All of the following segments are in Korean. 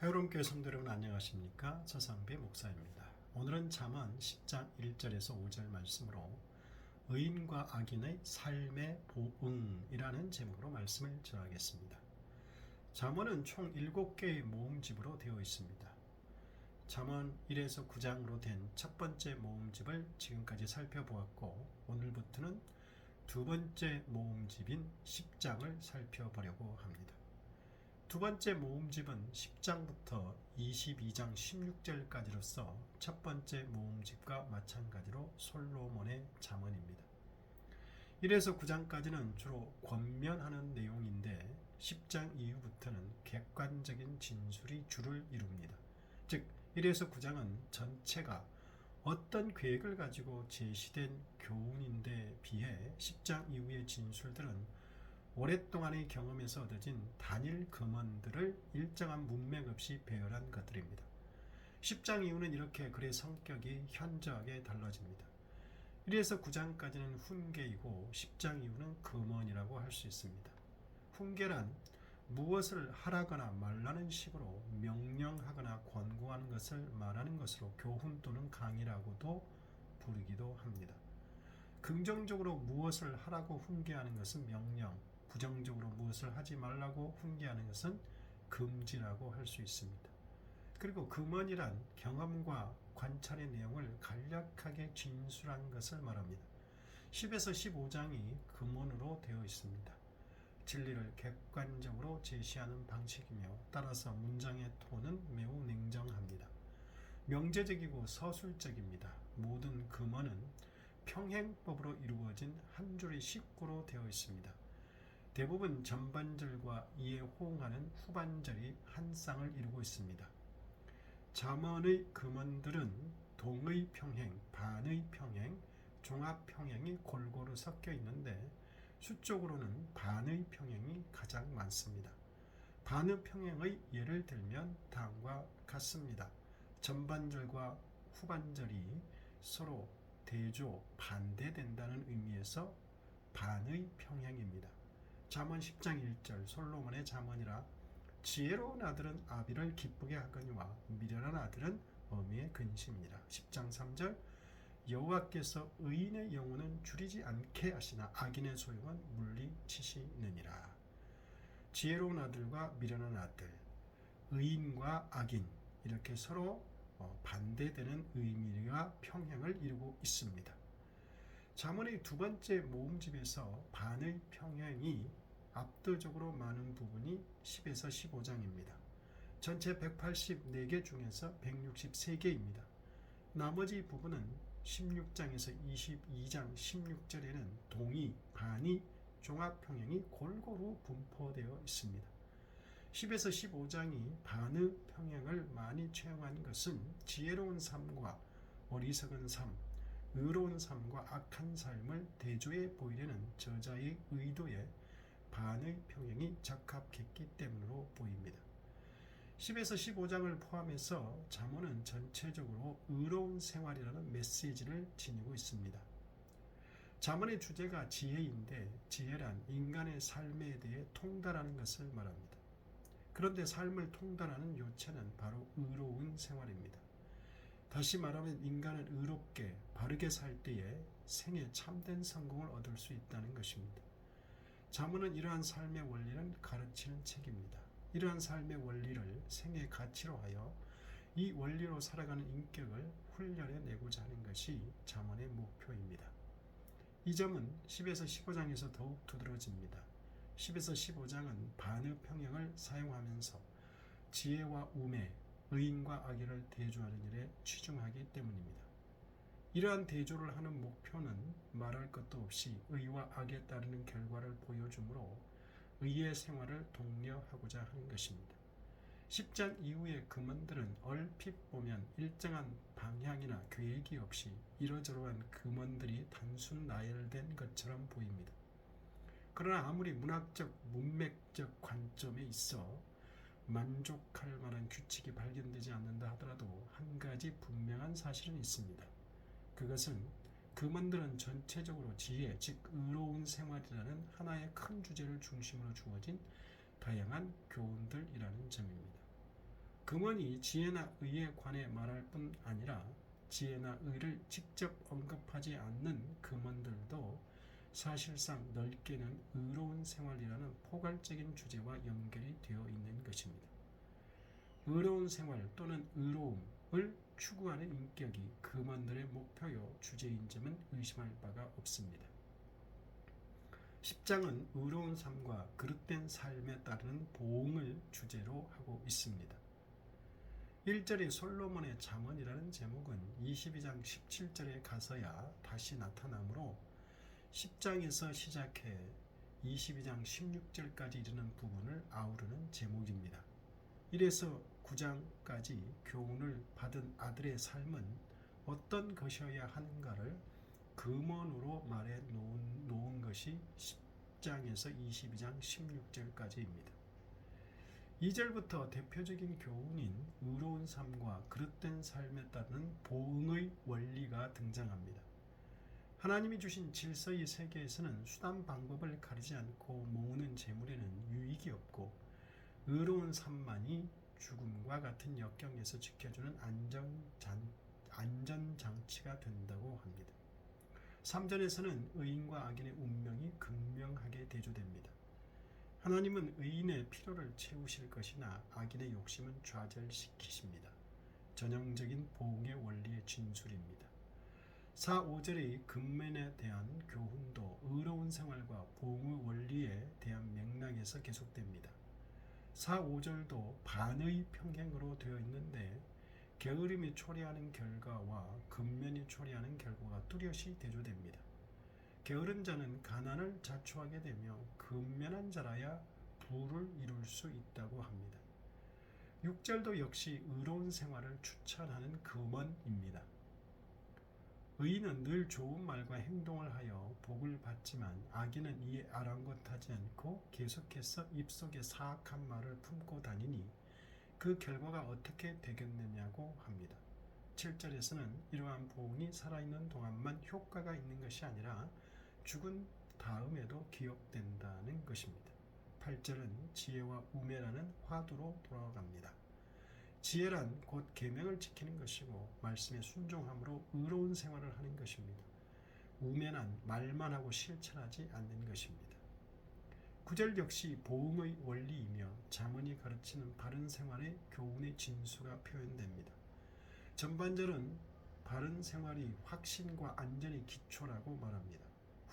해오롱교회 성도 여러분 안녕하십니까? 서상배 목사입니다. 오늘은 잠언 10장 1절에서 5절 말씀으로 의인과 악인의 삶의 보응이라는 제목으로 말씀을 전하겠습니다. 잠언은 총 7개의 모음집으로 되어 있습니다. 잠언 1에서 9장으로 된 첫 번째 모음집을 지금까지 살펴보았고, 오늘부터는 두 번째 모음집인 10장을 살펴보려고 합니다. 두 번째 모음집은 10장부터 22장 16절까지로서 첫 번째 모음집과 마찬가지로 솔로몬의 잠언입니다. 1에서 9장까지는 주로 권면하는 내용인데 10장 이후부터는 객관적인 진술이 주를 이룹니다. 즉 1에서 9장은 전체가 어떤 계획을 가지고 제시된 교훈인데 비해 10장 이후의 진술들은 오랫동안의 경험에서 얻어진 단일 금언들을 일정한 문맥 없이 배열한 것들입니다. 10장 이후는 이렇게 글의 성격이 현저하게 달라집니다. 1에서 9장까지는 훈계이고 10장 이후는 금언이라고 할 수 있습니다. 훈계란 무엇을 하라거나 말라는 식으로 명령하거나 권고하는 것을 말하는 것으로 교훈 또는 강의라고도 부르기도 합니다. 긍정적으로 무엇을 하라고 훈계하는 것은 명령, 부정적으로 무엇을 하지 말라고 훈계하는 것은 금지라고 할 수 있습니다. 그리고 금언이란 경험과 관찰의 내용을 간략하게 진술한 것을 말합니다. 10에서 15장이 금언으로 되어 있습니다. 진리를 객관적으로 제시하는 방식이며 따라서 문장의 톤은 매우 냉정합니다. 명제적이고 서술적입니다. 모든 금언은 평행법으로 이루어진 한 줄의 식구로 되어 있습니다. 대부분 전반절과 이에 호응하는 후반절이 한 쌍을 이루고 있습니다. 잠언의 금언들은 동의 평행, 반의 평행, 종합 평행이 골고루 섞여 있는데 수적으로는 반의 평행이 가장 많습니다. 반의 평행의 예를 들면 다음과 같습니다. 전반절과 후반절이 서로 대조, 반대된다는 의미에서 반의 평행입니다. 잠언 10장 1절 솔로몬의 잠언이라 지혜로운 아들은 아비를 기쁘게 하거니와 미련한 아들은 어미의 근심이라. 10장 3절 여호와께서 의인의 영혼은 줄이지 않게 하시나 악인의 소용은 물리치시느니라. 지혜로운 아들과 미련한 아들, 의인과 악인, 이렇게 서로 반대되는 의미와 평행을 이루고 있습니다. 잠언의 두 번째 모음집에서 반의 평행이 압도적으로 많은 부분이 10에서 15장입니다. 전체 184개 중에서 163개입니다. 나머지 부분은 16장에서 22장 16절에는 동의, 반의, 종합평행이 골고루 분포되어 있습니다. 10에서 15장이 반의 평행을 많이 채용한 것은 지혜로운 삶과 어리석은 삶, 의로운 삶과 악한 삶을 대조해 보이려는 저자의 의도에 반의 평행이 적합했기 때문으로 보입니다. 10에서 15장을 포함해서 잠언은 전체적으로 의로운 생활이라는 메시지를 지니고 있습니다. 잠언의 주제가 지혜인데 지혜란 인간의 삶에 대해 통달하는 것을 말합니다. 그런데 삶을 통달하는 요체는 바로 의로운 생활입니다. 다시 말하면 인간은 의롭게 바르게 살 때에 생에 참된 성공을 얻을 수 있다는 것입니다. 잠언은 이러한 삶의 원리를 가르치는 책입니다. 이러한 삶의 원리를 생의 가치로 하여 이 원리로 살아가는 인격을 훈련해내고자 하는 것이 잠언의 목표입니다. 이 점은 10에서 15장에서 더욱 두드러집니다. 10에서 15장은 반의 평행을 사용하면서 지혜와 우매, 의인과 악인을 대조하는 일에 치중하기 때문입니다. 이러한 대조를 하는 목표는 말할 것도 없이 의와 악에 따르는 결과를 보여주므로 의의 생활을 독려하고자 하는 것입니다. 10장 이후의 금언들은 얼핏 보면 일정한 방향이나 계획이 없이 이러저러한 금언들이 단순 나열된 것처럼 보입니다. 그러나 아무리 문학적, 문맥적 관점에 있어 만족할 만한 규칙이 발견되지 않는다 하더라도 한 가지 분명한 사실은 있습니다. 그것은 금언들은 전체적으로 지혜, 즉 의로운 생활이라는 하나의 큰 주제를 중심으로 주어진 다양한 교훈들이라는 점입니다. 금원이 지혜나 의에 관해 말할 뿐 아니라 지혜나 의를 직접 언급하지 않는 금원들도 사실상 넓게는 의로운 생활이라는 포괄적인 주제와 연결이 되어 있는 것입니다. 의로운 생활 또는 의로움을 추구하는 인격이 금원들의 목표요 주제인 점은 의심할 바가 없습니다. 10장은 의로운 삶과 그릇된 삶에 따르는 보응을 주제로 하고 있습니다. 1절의 솔로몬의 잠언이라는 제목은 22장 17절에 가서야 다시 나타나므로 10장에서 시작해 22장 16절까지 이르는 부분을 아우르는 제목입니다. 1에서 9장까지 교훈을 받은 아들의 삶은 어떤 것이어야 하는가를 금원으로 말해 놓은 것이 10장에서 22장 16절까지입니다. 2절부터 대표적인 교훈인 의로운 삶과 그릇된 삶에 따르는 보응의 원리가 등장합니다. 하나님이 주신 질서의 세계에서는 수단 방법을 가리지 않고 모으는 재물에는 유익이 없고 의로운 삶만이 죽음과 같은 역경에서 지켜주는 안전장치가 된다고 합니다. 3절에서는 의인과 악인의 운명이 극명하게 대조됩니다. 하나님은 의인의 필요를 채우실 것이나 악인의 욕심은 좌절시키십니다. 전형적인 보응의 원리의 진술입니다. 4, 5절의 근면에 대한 교훈도 의로운 생활과 보응의 원리에 대한 맥락에서 계속됩니다. 4, 5절도 반의 평행으로 되어 있는데 게으름이 초래하는 결과와 근면이 초래하는 결과가 뚜렷이 대조됩니다. 게으른 자는 가난을 자초하게 되며 근면한 자라야 부를 이룰 수 있다고 합니다. 6절도 역시 의로운 생활을 추천하는 금원입니다. 의인은 늘 좋은 말과 행동을 하여 복을 받지만 악인은 이에 아랑곳하지 않고 계속해서 입속에 사악한 말을 품고 다니니 그 결과가 어떻게 되겠느냐고 합니다. 7절에서는 이러한 보응이 살아있는 동안만 효과가 있는 것이 아니라 죽은 다음에도 기억된다는 것입니다. 8절은 지혜와 우매라는 화두로 돌아갑니다. 지혜란 곧 계명을 지키는 것이고 말씀에 순종함으로 의로운 생활을 하는 것입니다. 우매란 말만 하고 실천하지 않는 것입니다. 9절 역시 보응의 원리이며 잠언이 가르치는 바른 생활의 교훈의 진수가 표현됩니다. 전반절은 바른 생활이 확신과 안전의 기초라고 말합니다.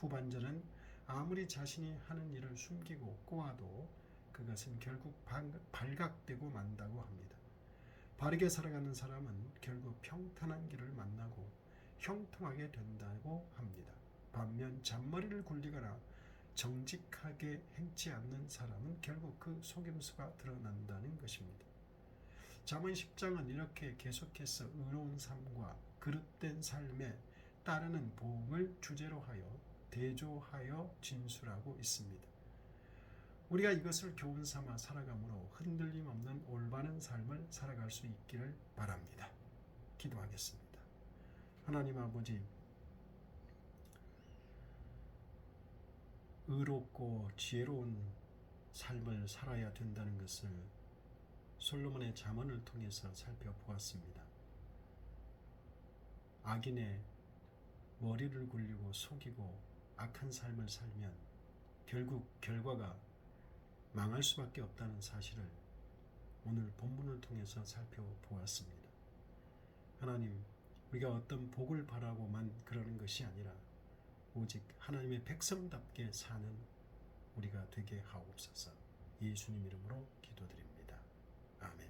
후반절은 아무리 자신이 하는 일을 숨기고 꼬아도 그것은 결국 발각되고 만다고 합니다. 바르게 살아가는 사람은 결국 평탄한 길을 만나고 형통하게 된다고 합니다. 반면 잔머리를 굴리거나 정직하게 행치 않는 사람은 결국 그 속임수가 드러난다는 것입니다. 잠언 10장은 이렇게 계속해서 의로운 삶과 그릇된 삶에 따르는 보응을 주제로 하여 대조하여 진술하고 있습니다. 우리가 이것을 교훈 삼아 살아감으로 흔들림 없는 올바른 삶을 살아갈 수 있기를 바랍니다. 기도하겠습니다. 하나님 아버지, 의롭고 지혜로운 삶을 살아야 된다는 것을 솔로몬의 잠언을 통해서 살펴보았습니다. 악인의 머리를 굴리고 속이고 악한 삶을 살면 결국 결과가 망할 수밖에 없다는 사실을 오늘 본문을 통해서 살펴보았습니다. 하나님, 우리가 어떤 복을 바라고만 그러는 것이 아니라 오직 하나님의 백성답게 사는 우리가 되게 하옵소서. 예수님 이름으로 기도드립니다. 아멘.